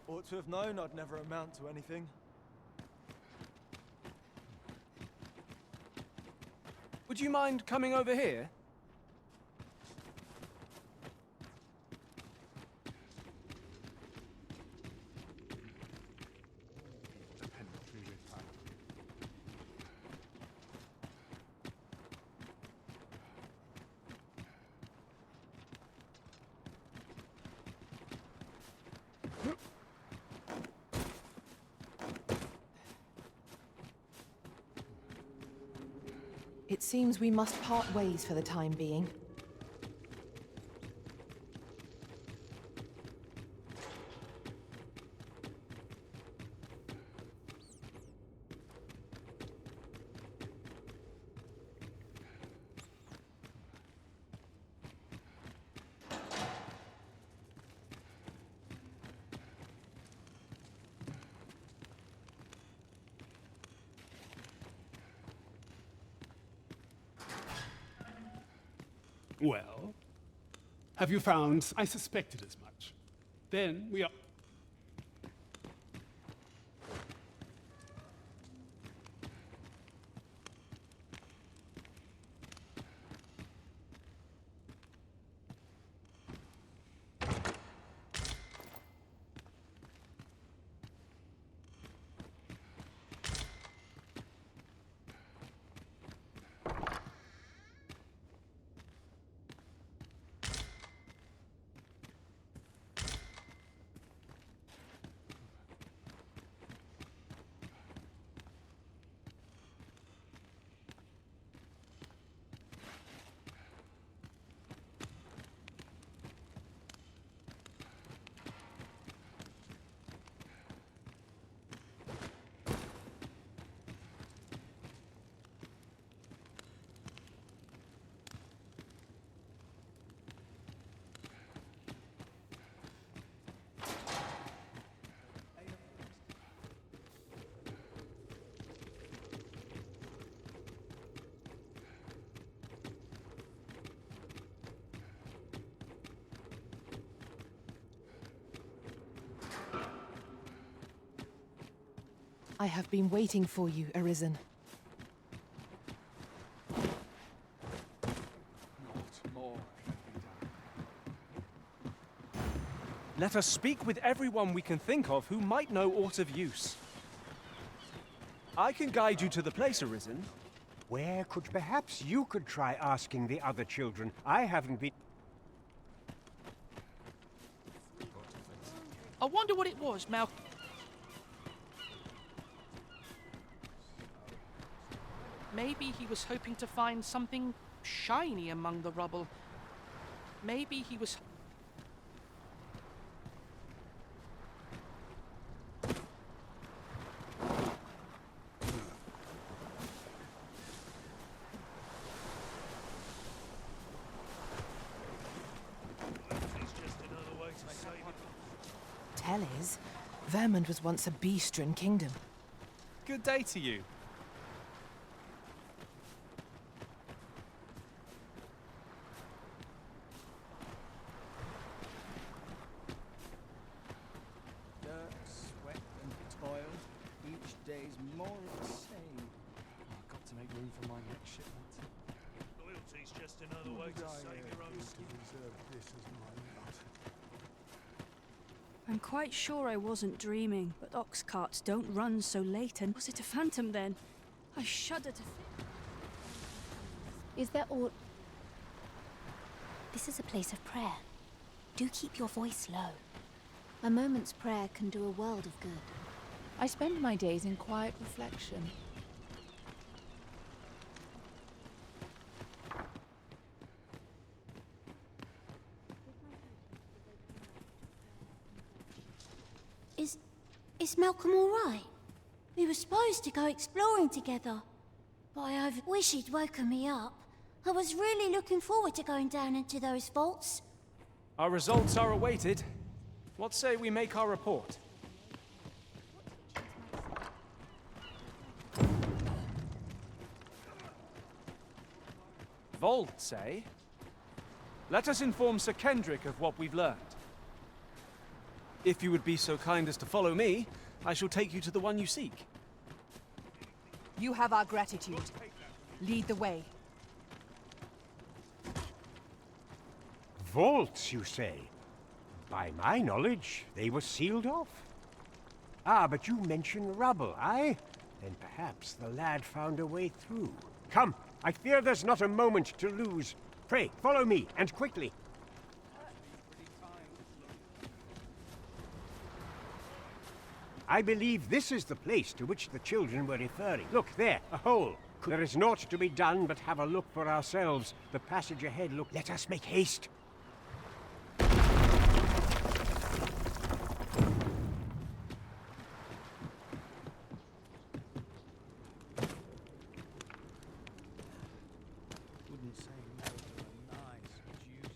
Ought to have known I'd never amount to anything. Would you mind coming over here? It seems we must part ways for the time being. Well, have you found? I suspected as much. Then we are... I have been waiting for you, Arisen. Not more can be done. Let us speak with everyone we can think of who might know aught of use. I can guide you to the place, Arisen. Where could perhaps you could try asking the other children? I haven't been... I wonder what it was, Malcolm. Maybe he was hoping to find something shiny among the rubble. Maybe he was... Tell is, Vermund was once a beastren kingdom. Good day to you. Dirt, sweat and toil. Each day's more of the same. I've got to make room for my next shipment. Loyalty's just another way to save your own skin. This is my lot. I'm quite sure I wasn't dreaming, but ox carts don't run so late, and was it a phantom then? I shudder to think. Is there aught... This is a place of prayer. Do keep your voice low. A moment's prayer can do a world of good. I spend my days in quiet reflection. Is Malcolm all right? We were supposed to go exploring together. But I wish he'd woken me up. I was really looking forward to going down into those vaults. Our results are awaited. What say we make our report? Vaults, eh? Let us inform Sir Kendrick of what we've learned. If you would be so kind as to follow me, I shall take you to the one you seek. You have our gratitude. Lead the way. Vaults, you say? By my knowledge, they were sealed off. Ah, but you mention rubble, aye? Then perhaps the lad found a way through. Come, I fear there's not a moment to lose. Pray, follow me, and quickly. I believe this is the place to which the children were referring. Look, there, a hole. There is naught to be done but have a look for ourselves. The passage ahead, look. Let us make haste. Wouldn't say no to a nice juicy.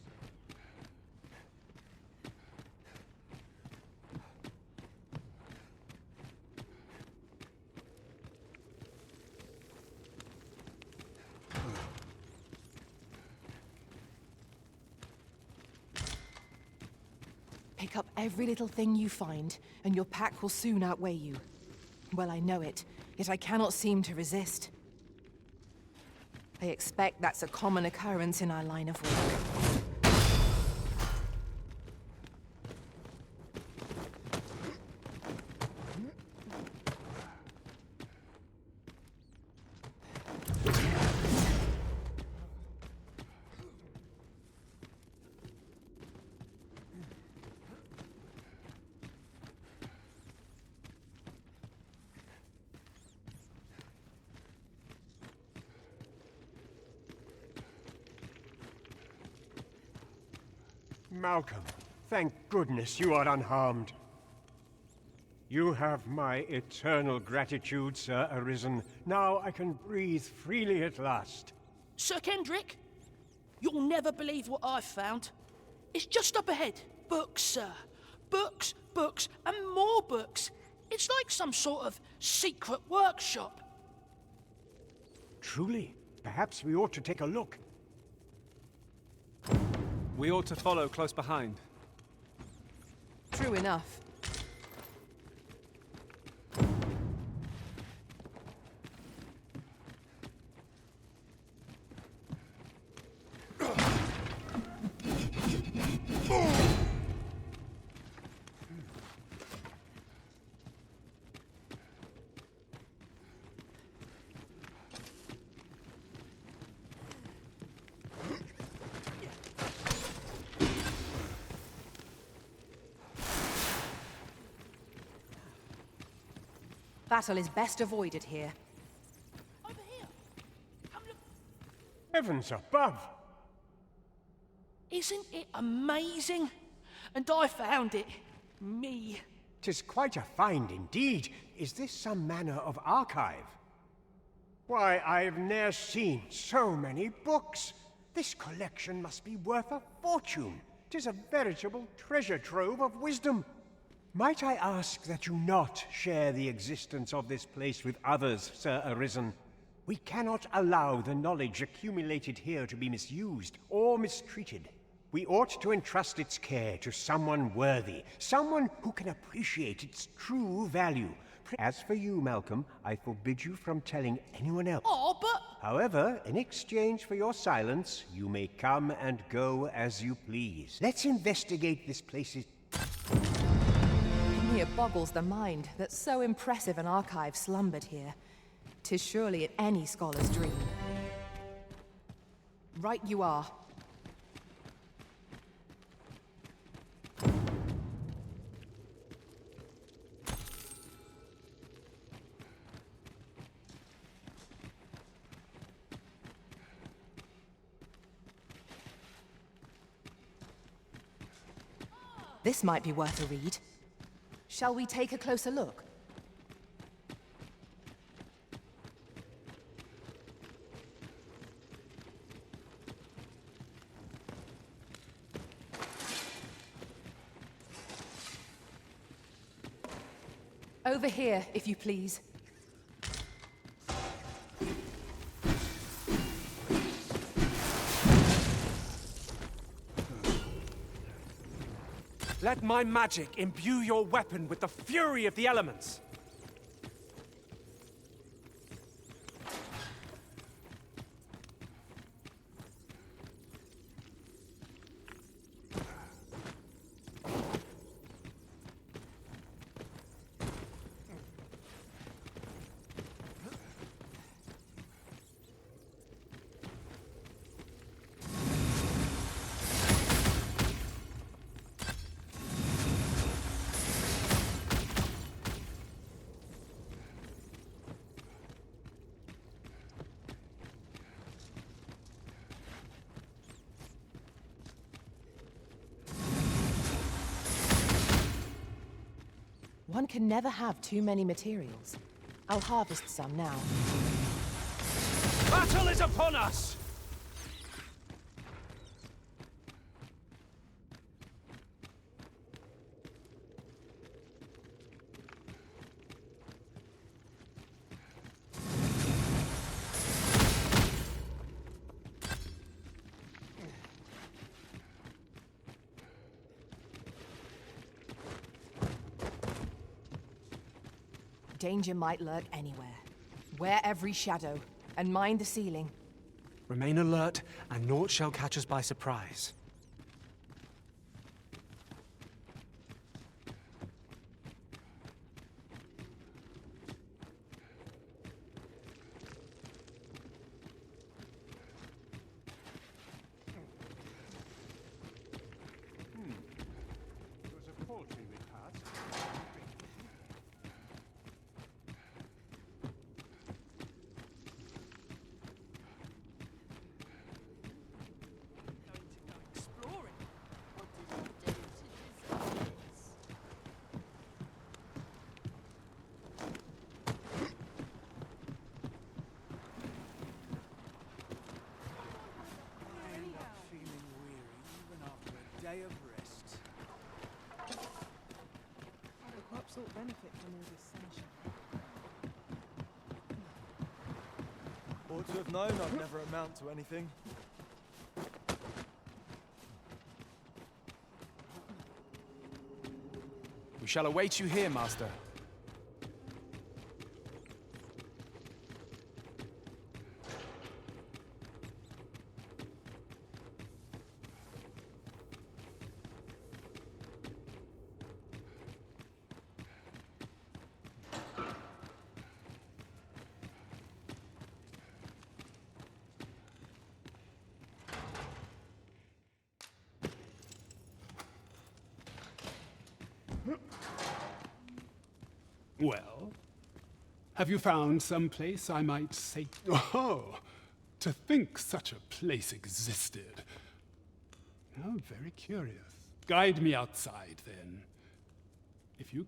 Pick up every little thing you find, and your pack will soon outweigh you. Well, I know it, yet I cannot seem to resist. I expect that's a common occurrence in our line of work. Malcolm, thank goodness you are unharmed. You have my eternal gratitude, Sir Arisen. Now I can breathe freely at last. Sir Kendrick, you'll never believe what I've found. It's just up ahead. Books, sir. Books, books, and more books. It's like some sort of secret workshop. Truly, perhaps we ought to take a look. We ought to follow close behind. True enough. Battle is best avoided here. Over here. Come look. Heavens above! Isn't it amazing? And I found it. Me. 'Tis quite a find indeed. Is this some manner of archive? Why, I've ne'er seen so many books. This collection must be worth a fortune. 'Tis a veritable treasure trove of wisdom. Might I ask that you not share the existence of this place with others, Sir Arisen? We cannot allow the knowledge accumulated here to be misused or mistreated. We ought to entrust its care to someone worthy, someone who can appreciate its true value. As for you, Malcolm, I forbid you from telling anyone else. Oh, but... However, in exchange for your silence, you may come and go as you please. Let's investigate this place's... It boggles the mind that so impressive an archive slumbered here. 'Tis surely any scholar's dream. Right you are. This might be worth a read. Shall we take a closer look? Over here, if you please. Let my magic imbue your weapon with the fury of the elements. One can never have too many materials. I'll harvest some now. Battle is upon us! Danger might lurk anywhere. Wear every shadow, and mind the ceiling. Remain alert, and naught shall catch us by surprise. It was a paltry repast. Exploring. What did you do to deserve this? I end up feeling weary even after a day of rest. The crops all benefit from all this sunshine. Ought to have known I'd never amount to anything. We shall await you here, Master. Well, have you found some place I might say? Oh, to think such a place existed. How very curious. Guide me outside, then. If you...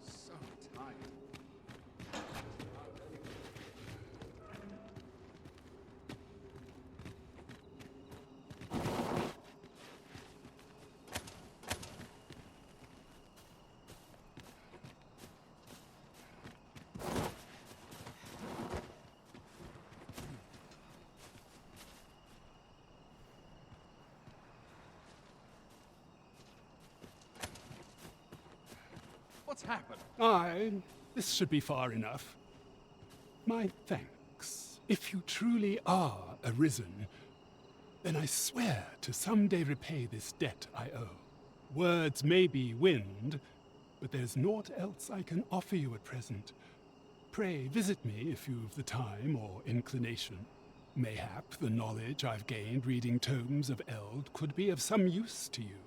So tired. What's happened? This should be far enough. My thanks. If you truly are arisen, then I swear to someday repay this debt I owe. Words may be wind, but there's naught else I can offer you at present. Pray visit me if you've the time or inclination. Mayhap the knowledge I've gained reading tomes of Eld could be of some use to you.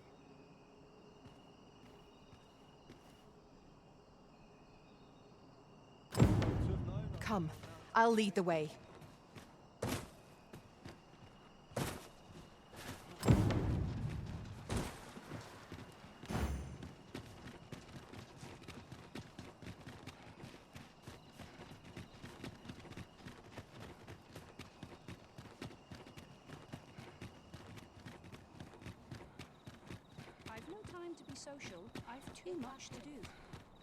Come, I'll lead the way. I've no time to be social. I've too much to do.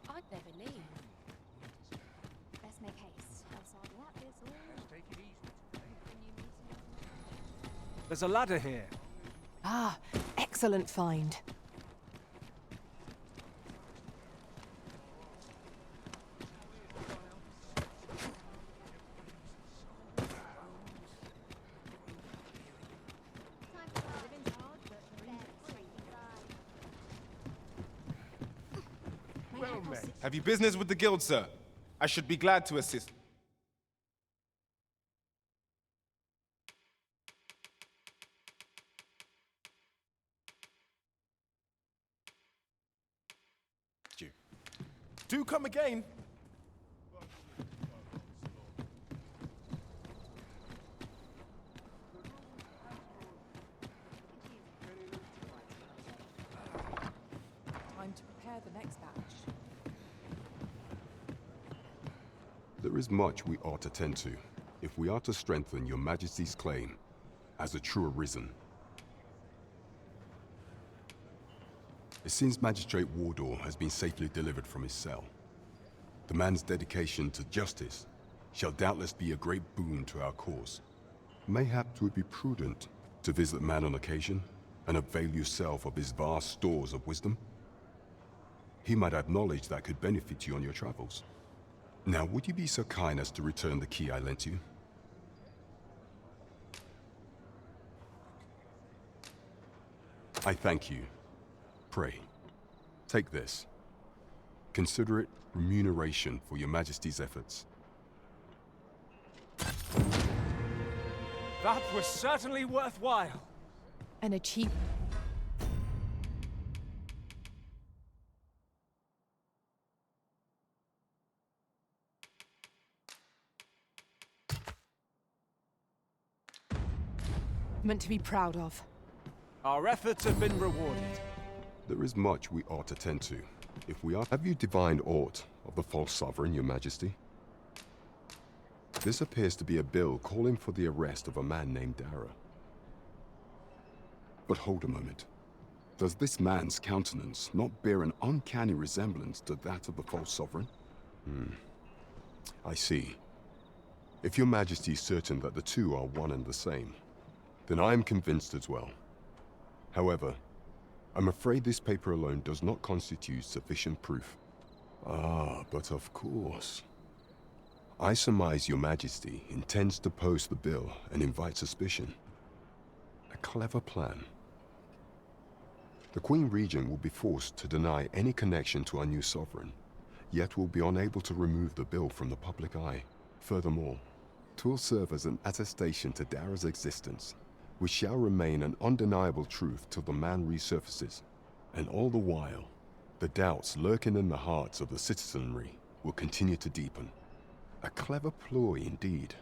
I'd never leave. Let's make haste. Else I'll wrap this all up. Take it easy. There's a ladder here. Ah, excellent find. Well met. Have you business with the guild, sir? I should be glad to assist. You. Do come again. Time to prepare the next batch. There is much we ought to tend to, if we are to strengthen your Majesty's claim as a true Arisen. It seems Magistrate Wardor has been safely delivered from his cell. The man's dedication to justice shall doubtless be a great boon to our cause. Mayhap it would be prudent to visit the man on occasion and avail yourself of his vast stores of wisdom. He might have knowledge that could benefit you on your travels. Now, would you be so kind as to return the key I lent you? I thank you. Pray, take this. Consider it remuneration for your Majesty's efforts. That was certainly worthwhile. An achievement. To be proud of. Our efforts have been rewarded. There is much we ought to tend to, if we are... Have you divined aught of the false sovereign, your Majesty? This appears to be a bill calling for the arrest of a man named Dara. But hold a moment. Does this man's countenance not bear an uncanny resemblance to that of the false sovereign? I see. If your Majesty is certain that the two are one and the same, then I am convinced as well. However, I'm afraid this paper alone does not constitute sufficient proof. Ah, but of course. I surmise your Majesty intends to post the bill and invite suspicion. A clever plan. The Queen Regent will be forced to deny any connection to our new sovereign, yet will be unable to remove the bill from the public eye. Furthermore, 'twill serve as an attestation to Dara's existence, which shall remain an undeniable truth till the man resurfaces. And all the while, the doubts lurking in the hearts of the citizenry will continue to deepen. A clever ploy indeed.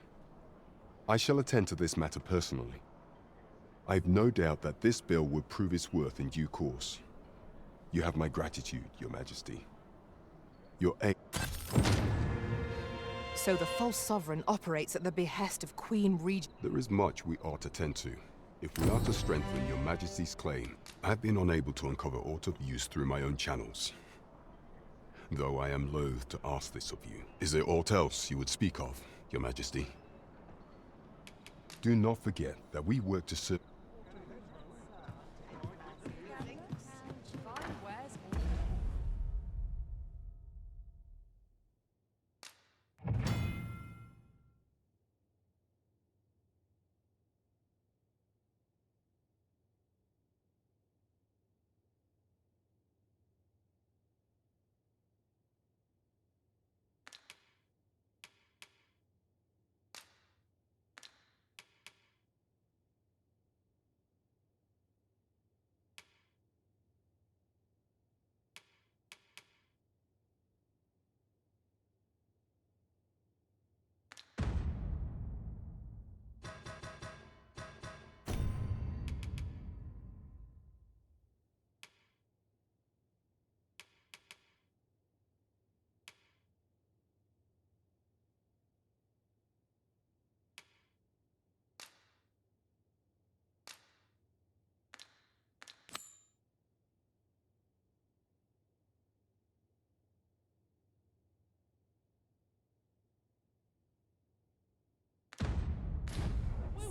I shall attend to this matter personally. I have no doubt that this bill will prove its worth in due course. You have my gratitude, your Majesty. Your aid. So the false sovereign operates at the behest of Queen Regent. There is much we ought to tend to, if we are to strengthen your Majesty's claim. I have been unable to uncover aught of use through my own channels. Though I am loath to ask this of you. Is there aught else you would speak of, your Majesty? Do not forget that we work to serve...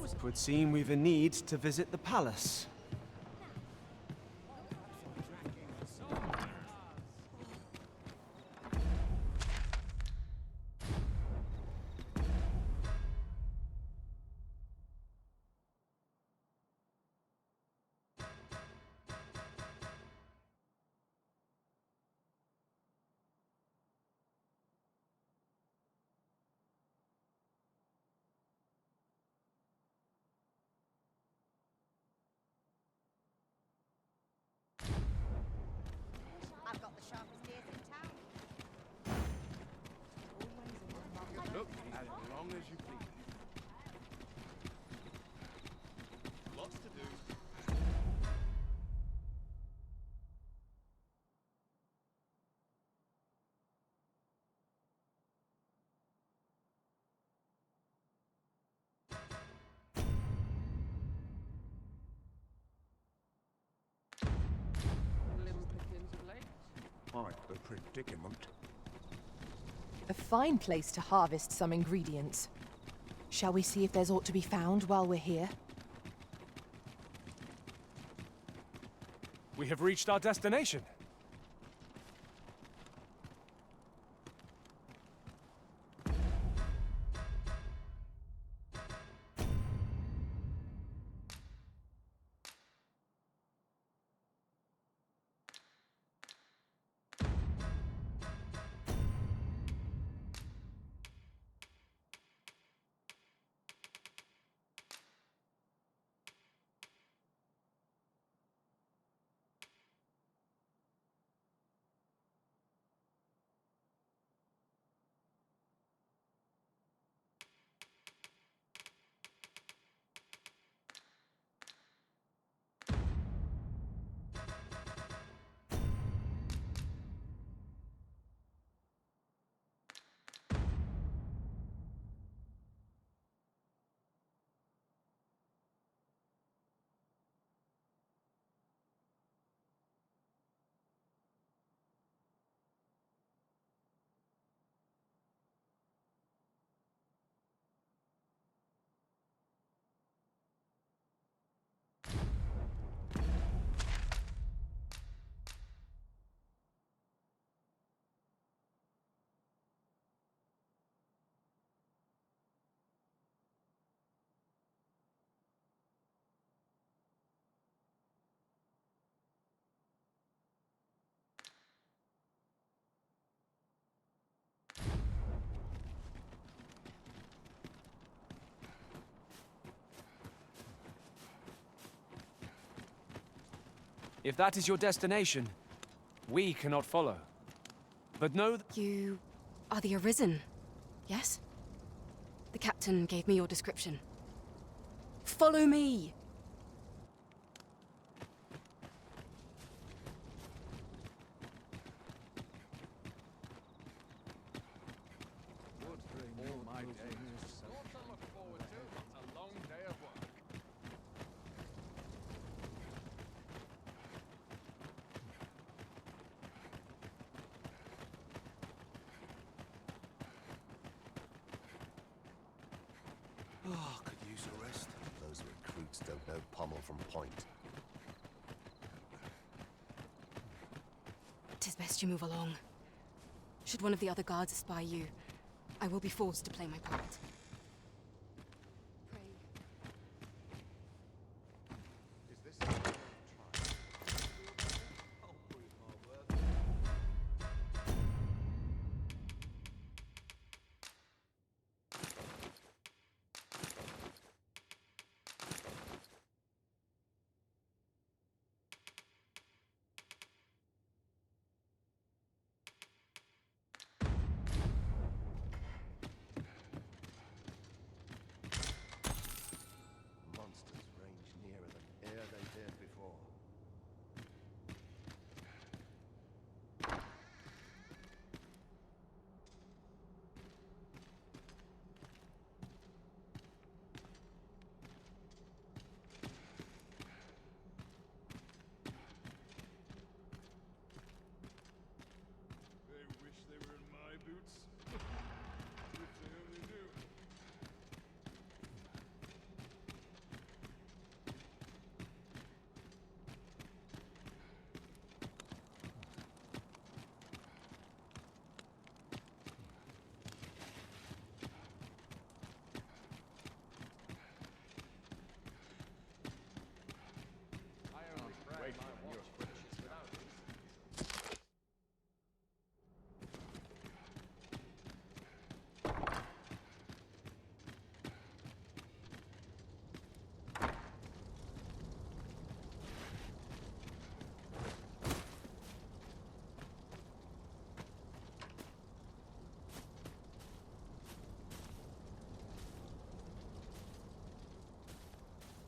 was... It would seem we've a need to visit the palace. I've got the sharpest ears in town. Look, as long as you please. Lots to do. Quite the predicament. A fine place to harvest some ingredients. Shall we see if there's aught to be found while we're here? We have reached our destination. If that is your destination, we cannot follow. But know that You are the Arisen, yes? The captain gave me your description. Follow me! Oh, could use a rest. Those recruits don't know pommel from point. Tis best you move along. Should one of the other guards espy you, I will be forced to play my part.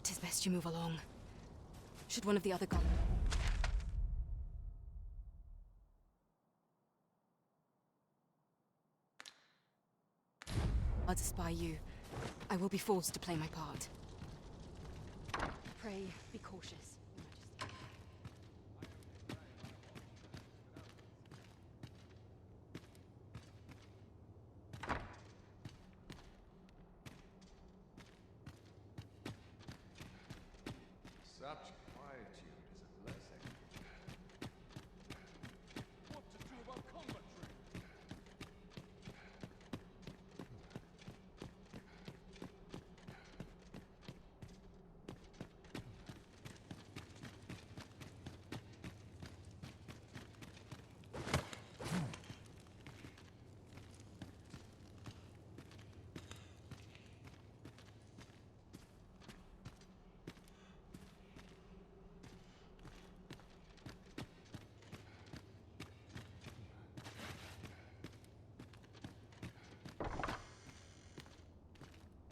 'Tis best you move along. Should one of the other guards spy you, I will be forced to play my part. Pray, be cautious, Your Majesty. Such quietude is a blessing. What to do about combat training?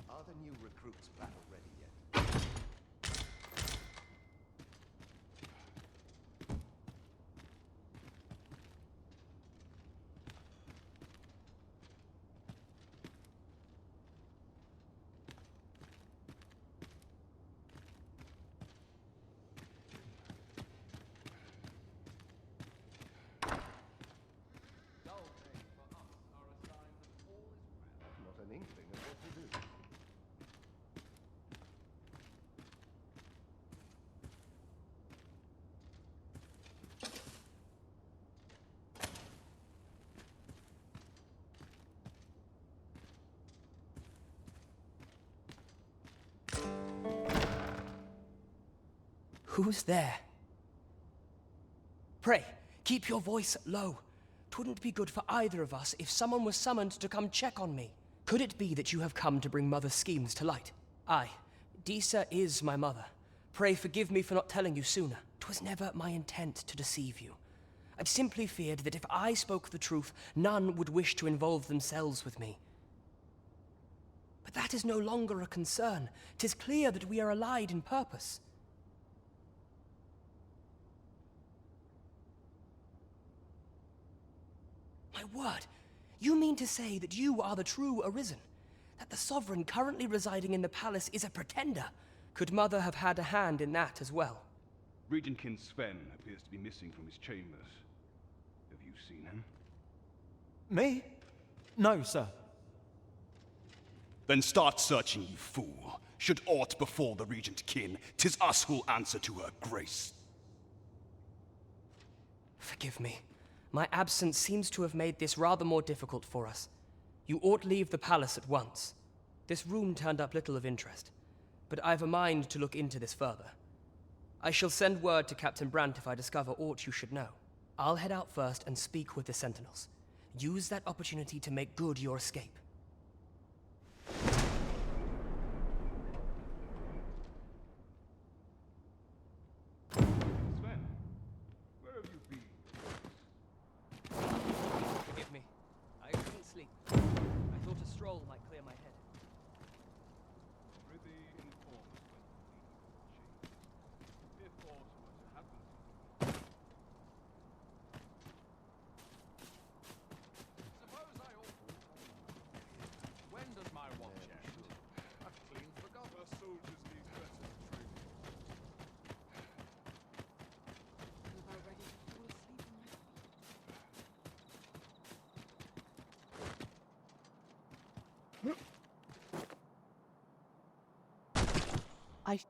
Are the new recruits battle ready yet? Not an inkling of what to do. Who's there? Pray, keep your voice low. 'Twouldn't be good for either of us if someone was summoned to come check on me. Could it be that you have come to bring Mother's schemes to light? Aye, Disa is my mother. Pray forgive me for not telling you sooner. 'Twas never my intent to deceive you. I simply feared that if I spoke the truth, none would wish to involve themselves with me. But that is no longer a concern. 'Tis clear that we are allied in purpose. My word, you mean to say that you are the true Arisen? That the Sovereign currently residing in the palace is a pretender? Could Mother have had a hand in that as well? Regentkin Sven appears to be missing from his chambers. Have you seen him? Me? No, sir. Then start searching, you fool. Should aught befall the Regentkin, 'tis us who'll answer to her grace. Forgive me. My absence seems to have made this rather more difficult for us. You ought leave the palace at once. This room turned up little of interest, but I've a mind to look into this further. I shall send word to Captain Brandt if I discover aught you should know. I'll head out first and speak with the Sentinels. Use that opportunity to make good your escape. Sven, where have you been? Forgive me. I couldn't sleep. I thought a stroll might clear my head. Prithee inform us when the if aught were to happen to you. Suppose I ought. When does my watch end? I've clean forgotten. Our soldiers need better training. I'm about ready to fall asleep in my I...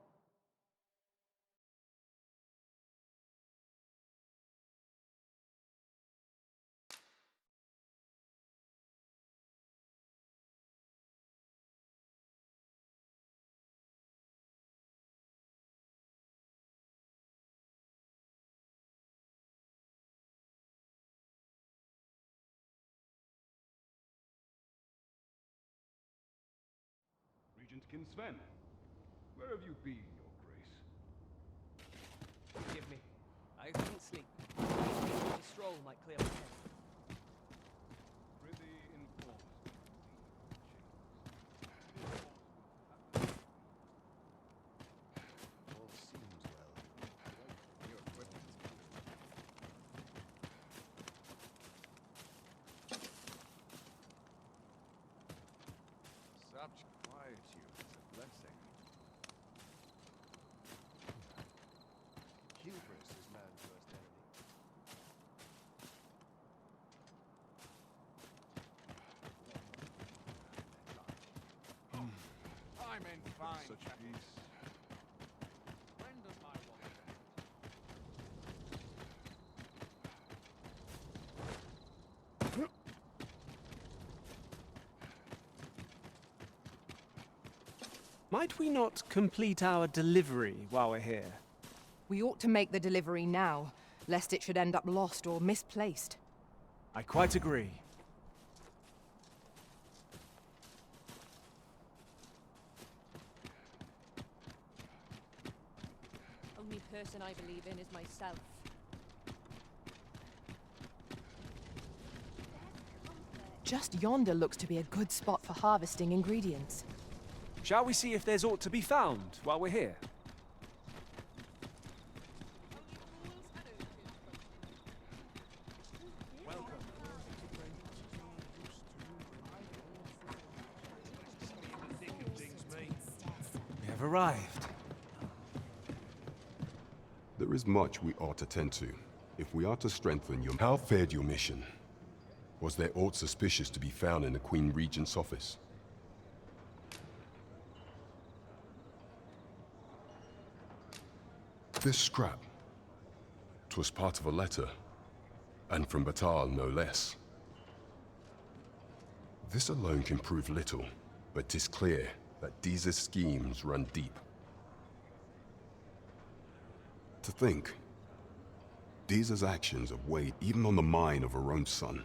Regentkin Sven, where have you been, your grace? Forgive me. I couldn't sleep. I thought a stroll might clear my head. Prithee inform us when the chambers. I'm in fine. Such peace. When does my watch Might we not complete our delivery while we're here? We ought to make the delivery now, lest it should end up lost or misplaced. I quite agree. Only person I believe in is myself. Just yonder looks to be a good spot for harvesting ingredients. Shall we see if there's aught to be found while we're here? We have arrived. There is much we ought to tend to, if we are to strengthen your... How fared your mission? Was there aught suspicious to be found in the Queen Regent's office? This scrap. 'Twas part of a letter, and from Batal no less. This alone can prove little, but 'tis clear that Deeza's schemes run deep. To think, Deeza's actions have weighed even on the mind of her own son.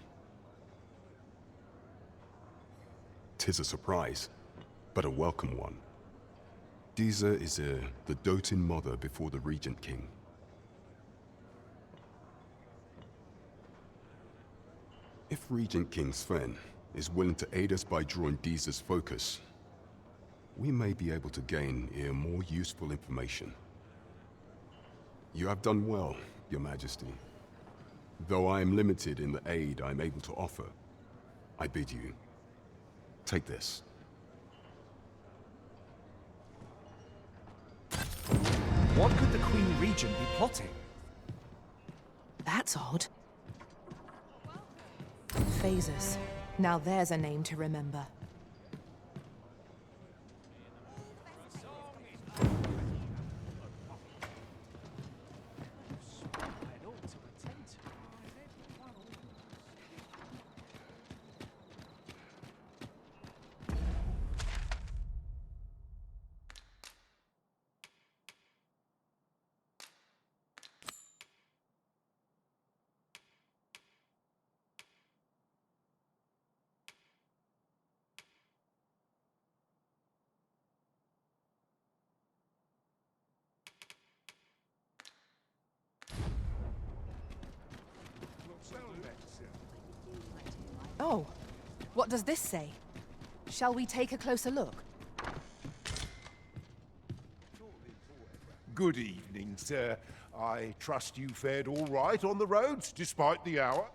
'Tis a surprise, but a welcome one. Deeza is the doting mother before the Regent King. If Regent King Sven is willing to aid us by drawing Deeza's focus, we may be able to gain more useful information. You have done well, Your Majesty. Though I am limited in the aid I'm able to offer, I bid you, take this. What could the Queen Regent be plotting? That's odd. Phasers. Now there's a name to remember. Oh, what does this say? Shall we take a closer look? Good evening, sir. I trust you fared all right on the roads, despite the hour?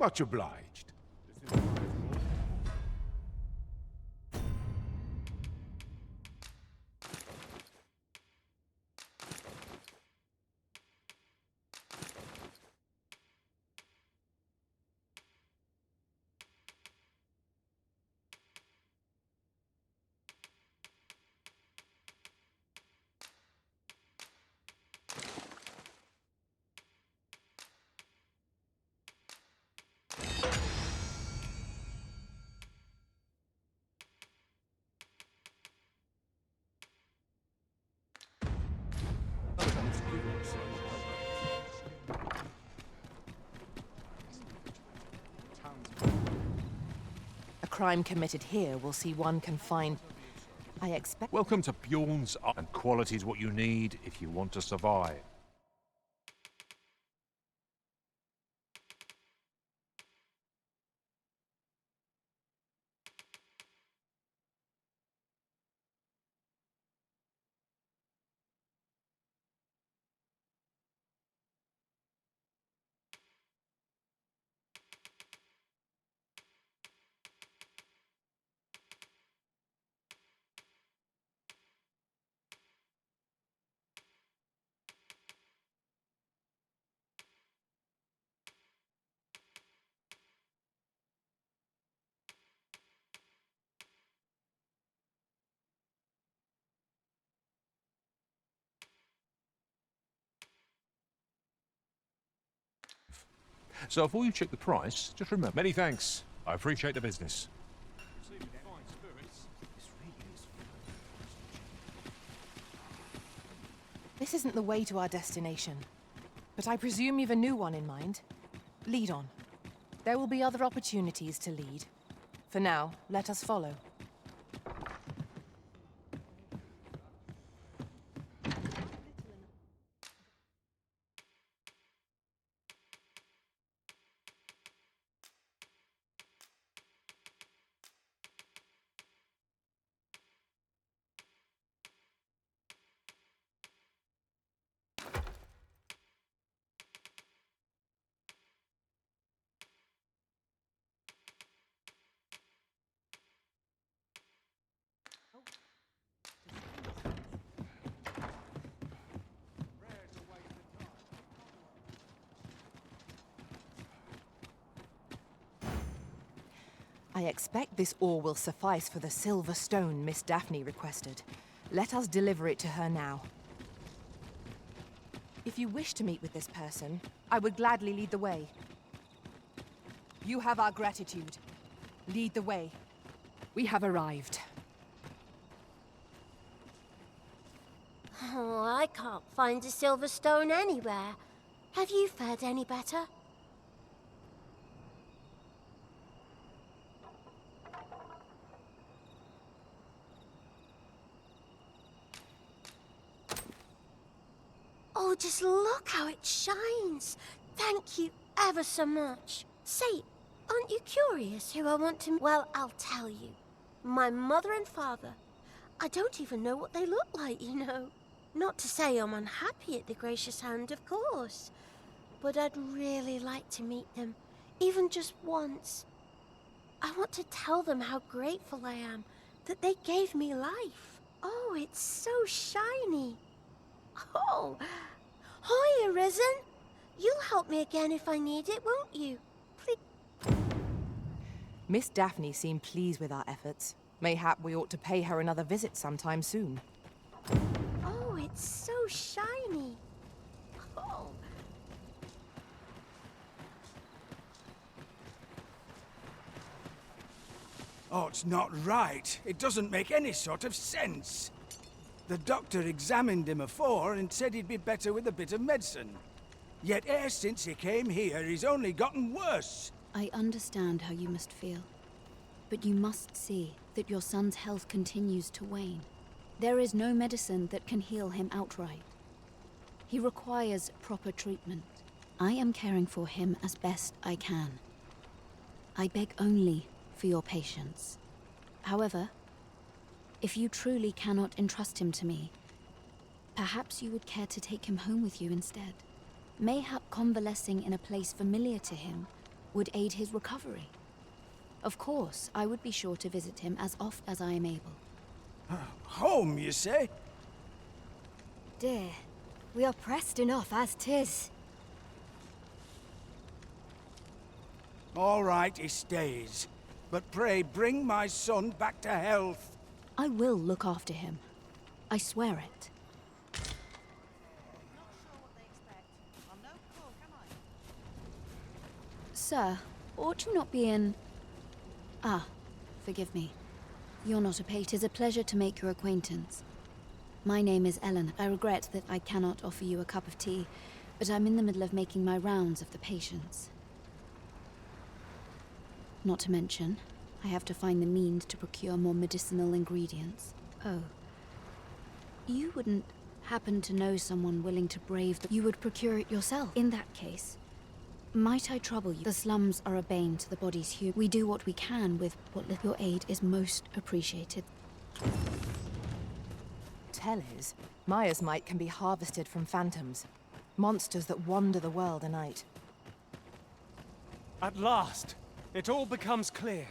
Much obliged. A crime committed here will see one confined. I expect. Welcome to Bjorn's Art, and quality is what you need if you want to survive. So before you check the price, just remember, many thanks. I appreciate the business. This isn't the way to our destination. But I presume you've a new one in mind. Lead on. There will be other opportunities to lead. For now, let us follow. I expect this ore will suffice for the silver stone Miss Daphne requested. Let us deliver it to her now. If you wish to meet with this person, I would gladly lead the way. You have our gratitude. Lead the way. We have arrived. Oh, I can't find a silver stone anywhere. Have you fared any better? Oh, just look how it shines. Thank you ever so much. Say, aren't you curious who I want to... Well, I'll tell you. My mother and father. I don't even know what they look like, you know. Not to say I'm unhappy at the gracious hand, of course. But I'd really like to meet them, even just once. I want to tell them how grateful I am that they gave me life. Oh, it's so shiny. Oh, hi, Arisen. You'll help me again if I need it, won't you? Please. Miss Daphne seemed pleased with our efforts. Mayhap we ought to pay her another visit sometime soon. Oh, it's so shiny. Oh. Oh, it's not right. It doesn't make any sort of sense. The doctor examined him afore and said he'd be better with a bit of medicine. Yet e'er since he came here, he's only gotten worse. I understand how you must feel. But you must see that your son's health continues to wane. There is no medicine that can heal him outright. He requires proper treatment. I am caring for him as best I can. I beg only for your patience. However, if you truly cannot entrust him to me, perhaps you would care to take him home with you instead. Mayhap convalescing in a place familiar to him would aid his recovery. Of course, I would be sure to visit him as oft as I am able. Home, you say? Dear, we are pressed enough as 'tis. All right, he stays. But pray, bring my son back to health. I will look after him. I swear it. Sir, ought you not be in... Ah, forgive me. You're not a patient. 'Tis a pleasure to make your acquaintance. My name is Eleanor. I regret that I cannot offer you a cup of tea, but I'm in the middle of making my rounds of the patients. Not to mention, I have to find the means to procure more medicinal ingredients. Oh. You wouldn't happen to know someone willing to brave the... You would procure it yourself. In that case, might I trouble you? The slums are a bane to the body's hue. We do what we can with what little your aid is most appreciated. Tell is, Maya's might can be harvested from phantoms. Monsters that wander the world a night. At last, it all becomes clear.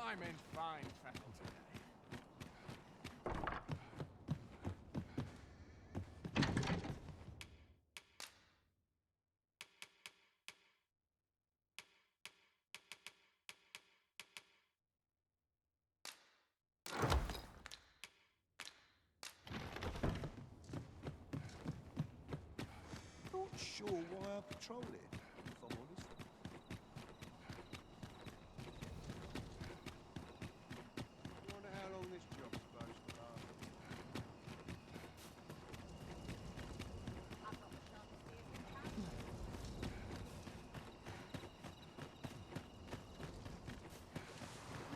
I'm in fine fettle today. Not sure why I patrol it, if I'm honest. Wonder how long this job's supposed to last.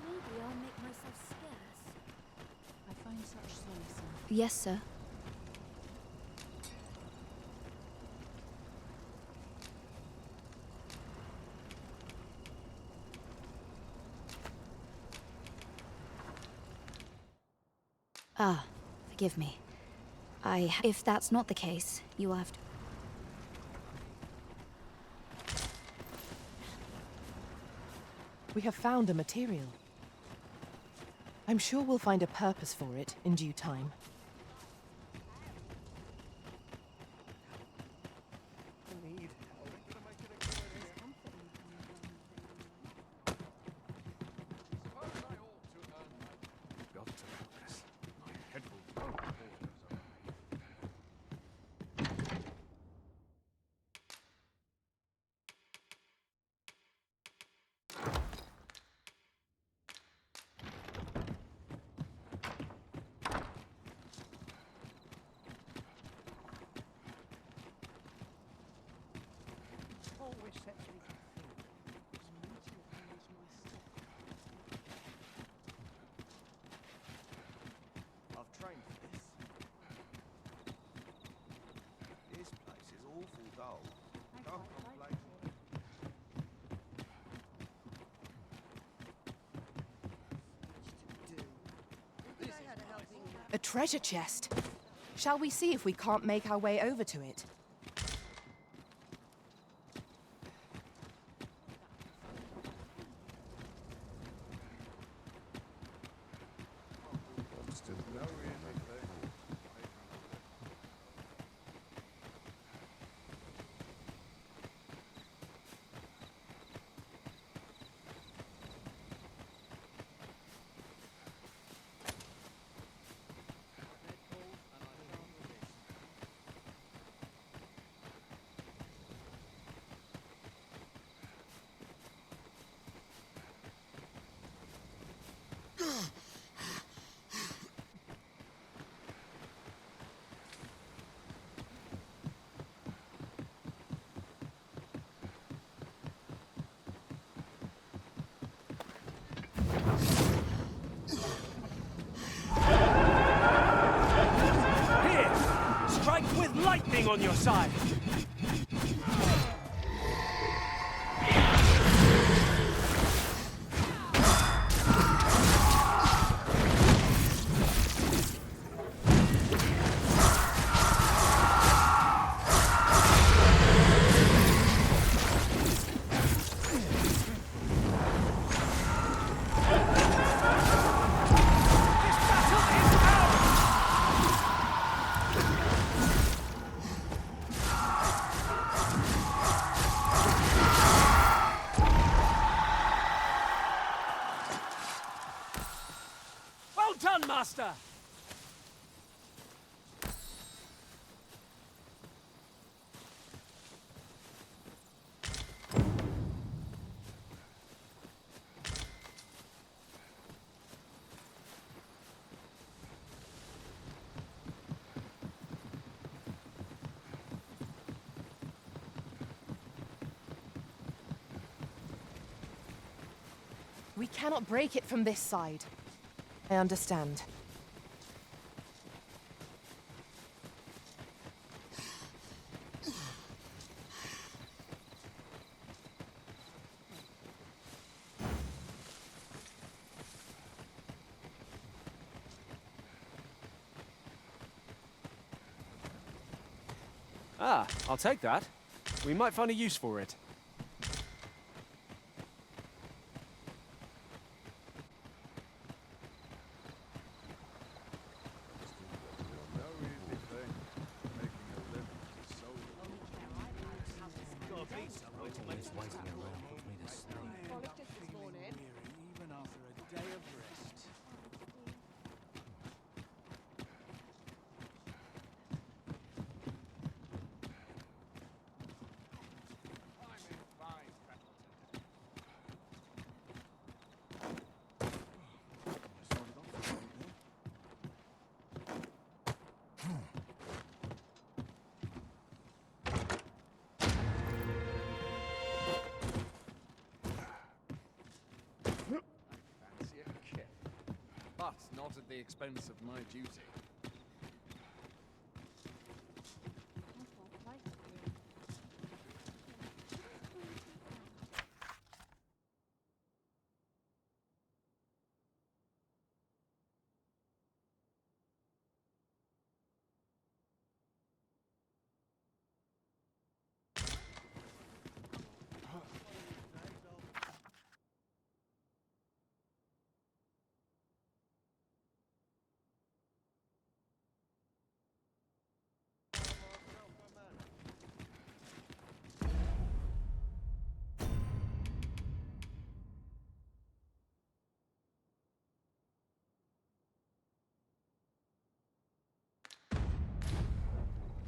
Maybe I'll make myself scarce. I find such solace in... Yes, sir. Ah, forgive me. If that's not the case, you will have to... We have found a material. I'm sure we'll find a purpose for it in due time. I've trained for this. This place is awful dull. Can't complain. A treasure chest. Shall we see if we can't make our way over to it? With lightning on your side! faster! We cannot break it from this side. I understand. Ah, I'll take that. We might find a use for it. Even after a day of rest. Fancy a kip, but not at the expense of my duty.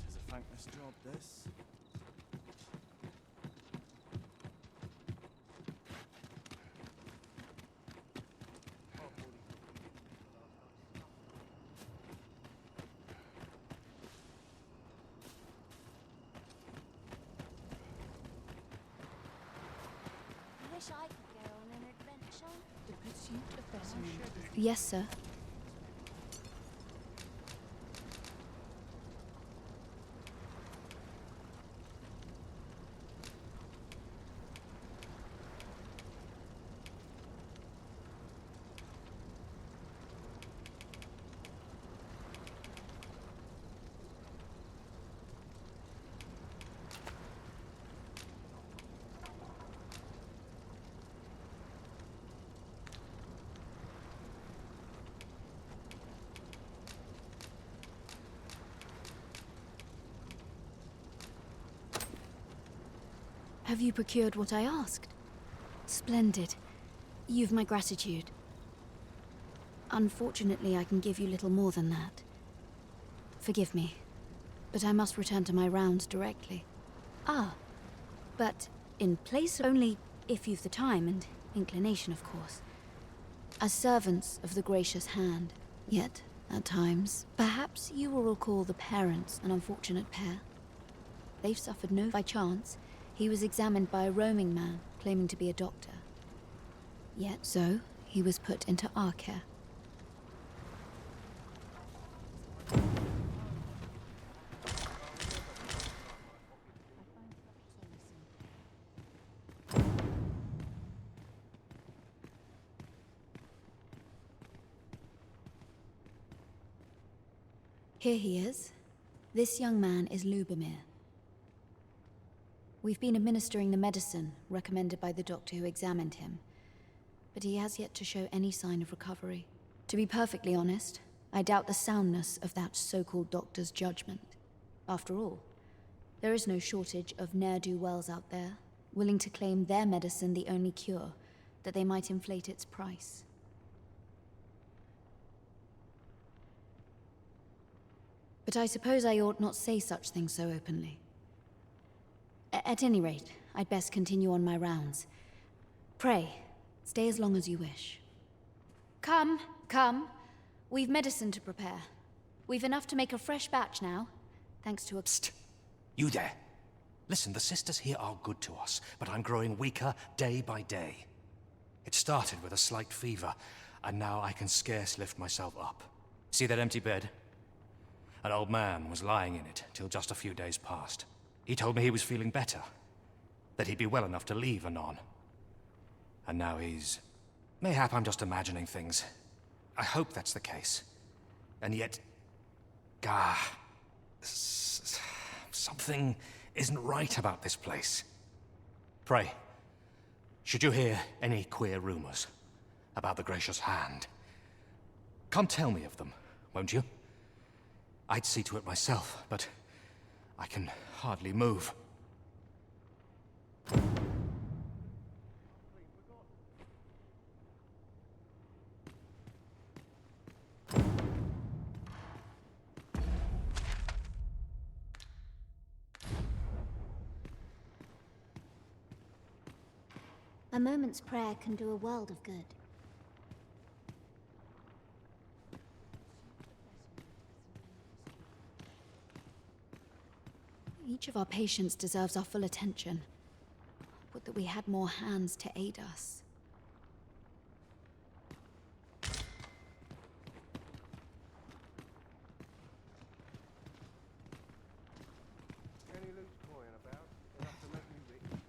It's a thankless job, this. I wish I could go on an adventure. The pursuit of better. Yes, sir. Have you procured what I asked? Splendid. You've my gratitude. Unfortunately, I can give you little more than that. Forgive me, but I must return to my rounds directly. Ah, but in place only if you've the time and inclination, of course. As servants of the gracious hand, yet, at times, perhaps you will recall the parents, an unfortunate pair. They've suffered no by chance. He was examined by a roaming man, claiming to be a doctor. Yet so, he was put into our care. Here he is. This young man is Lubomir. We've been administering the medicine recommended by the doctor who examined him, but he has yet to show any sign of recovery. To be perfectly honest, I doubt the soundness of that so-called doctor's judgment. After all, there is no shortage of ne'er-do-wells out there, willing to claim their medicine the only cure, that they might inflate its price. But I suppose I ought not say such things so openly. At any rate, I'd best continue on my rounds. Pray, stay as long as you wish. Come, come. We've medicine to prepare. We've enough to make a fresh batch now, thanks to a... Psst! You there. Listen, the sisters here are good to us, but I'm growing weaker day by day. It started with a slight fever, and now I can scarce lift myself up. See that empty bed? An old man was lying in it till just a few days past. He told me he was feeling better, that he'd be well enough to leave anon. And now he's... Mayhap I'm just imagining things. I hope that's the case. And yet... something isn't right about this place. Pray, should you hear any queer rumors about the Gracious Hand, come tell me of them, won't you? I'd see to it myself, but I can hardly move. A moment's prayer can do a world of good. Each of our patients deserves our full attention. Would that we had more hands to aid us. Any loose coin about? Enough to make me rich.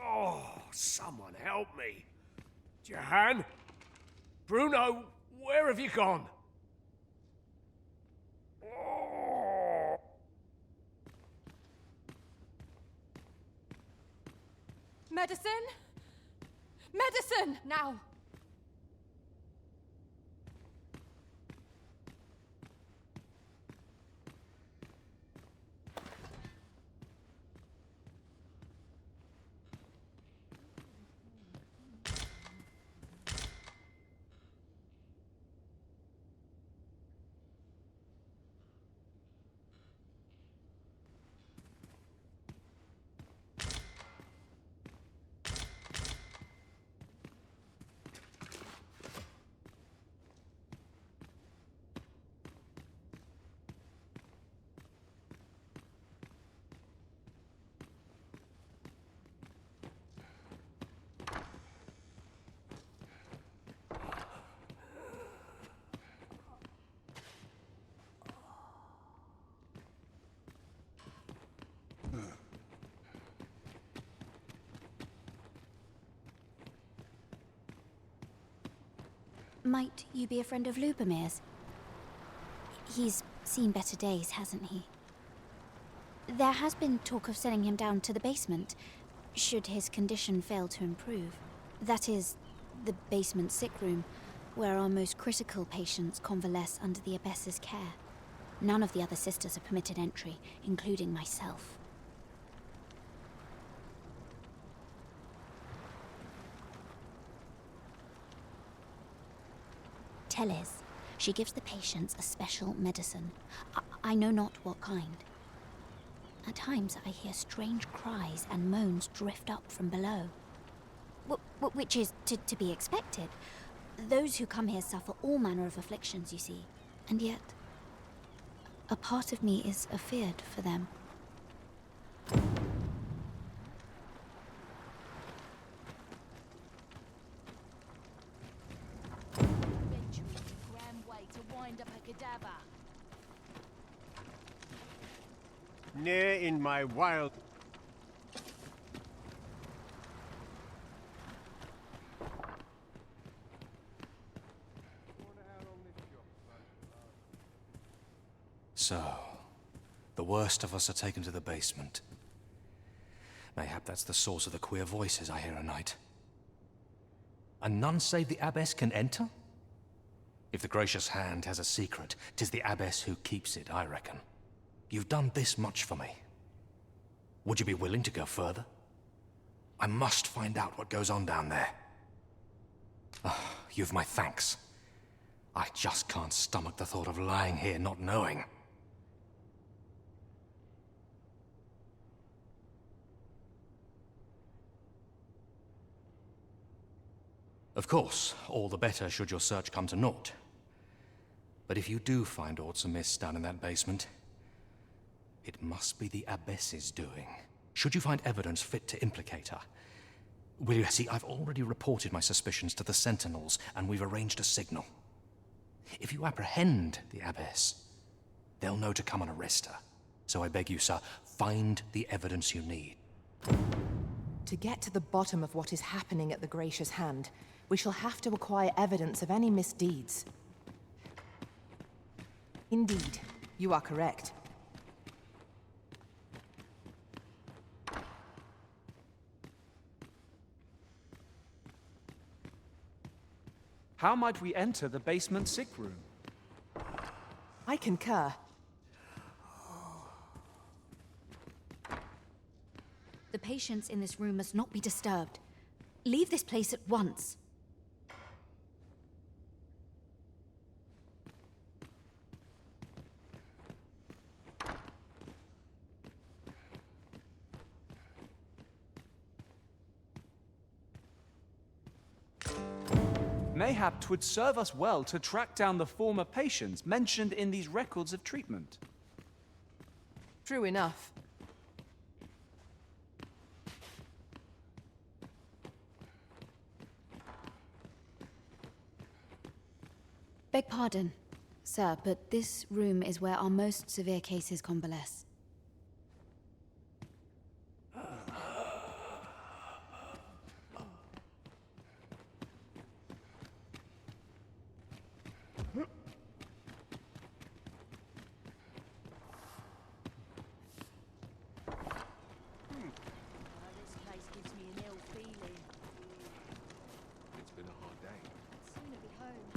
Oh, someone help me. Jahan? Bruno, where have you gone? Oh. Medicine? Medicine! Now! Might you be a friend of Lubomir's? He's seen better days, hasn't he? There has been talk of sending him down to the basement, should his condition fail to improve. That is, the basement sick room, where our most critical patients convalesce under the Abbess's care. None of the other sisters are permitted entry, including myself. Teles. She gives the patients a special medicine. I know not what kind. At times I hear strange cries and moans drift up from below. Which is to be expected. Those who come here suffer all manner of afflictions, you see. And yet, a part of me is afeared for them. find up a cadaver. Ne'er in my wild... So, the worst of us are taken to the basement. Mayhap that's the source of the queer voices I hear at night. And none save the abbess can enter? If the gracious hand has a secret, 'tis the abbess who keeps it, I reckon. You've done this much for me. Would you be willing to go further? I must find out what goes on down there. You've my thanks. I just can't stomach the thought of lying here not knowing. Of course, all the better should your search come to naught. But if you do find aught amiss down in that basement, it must be the abbess's doing. Should you find evidence fit to implicate her, will you see, I've already reported my suspicions to the sentinels, and we've arranged a signal. If you apprehend the abbess, they'll know to come and arrest her. So I beg you, sir, find the evidence you need. To get to the bottom of what is happening at the Gracious Hand, we shall have to acquire evidence of any misdeeds. Indeed, you are correct. How might we enter the basement sick room? I concur. The patients in this room must not be disturbed. Leave this place at once. Mayhap 'twould serve us well to track down the former patients mentioned in these records of treatment. True enough. Beg pardon, sir, but this room is where our most severe cases convalesce. This place gives me an ill feeling. It's been a hard day. Soon to be home.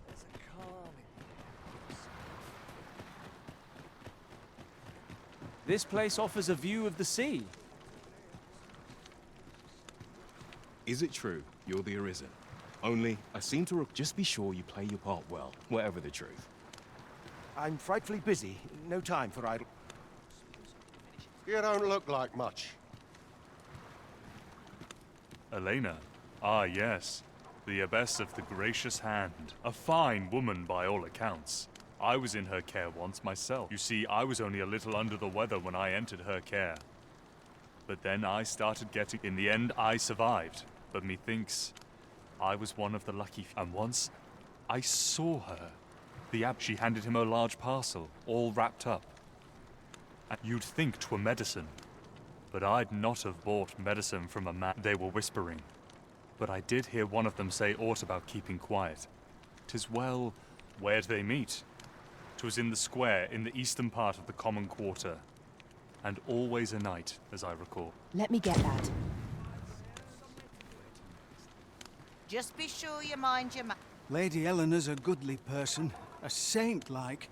There's a calm in This place offers a view of the sea. Is it true you're the Arisen? Only, I seem to just be sure you play your part well, whatever the truth. I'm frightfully busy. No time for idle... You don't look like much. Elena. Ah, yes. The Abbess of the Gracious Hand. A fine woman by all accounts. I was in her care once myself. You see, I was only a little under the weather when I entered her care. But then I started getting... In the end, I survived. But methinks I was one of the lucky... And once, I saw her. She handed him a large parcel, all wrapped up. And you'd think 'twere medicine. But I'd not have bought medicine from a man. They were whispering. But I did hear one of them say aught about keeping quiet. 'Tis well, where'd they meet? 'Twas in the square, in the eastern part of the common quarter. And always a night, as I recall. Let me get that. Just be sure you mind your Lady Eleanor's a goodly person, a saint-like.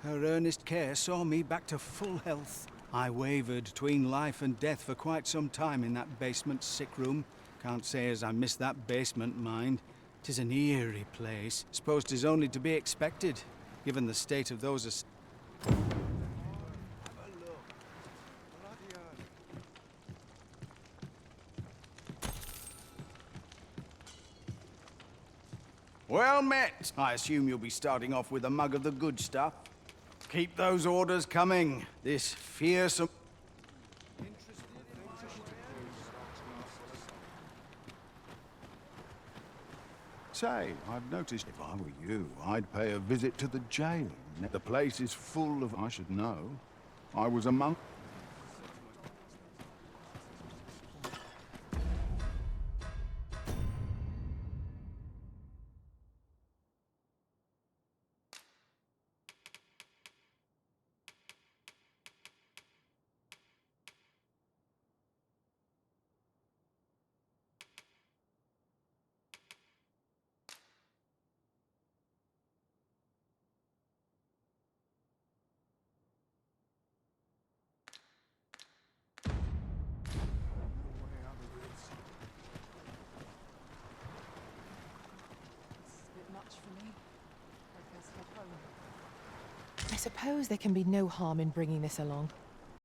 Her earnest care saw me back to full health. I wavered between life and death for quite some time in that basement sick room. Can't say as I missed that basement, mind. 'Tis an eerie place. Suppose 'tis only to be expected, given the state of those... Well met. I assume you'll be starting off with a mug of the good stuff. Keep those orders coming. This fearsome... Say, I've noticed if I were you, I'd pay a visit to the jail. The place is full of... I should know. I was among... I suppose there can be no harm in bringing this along.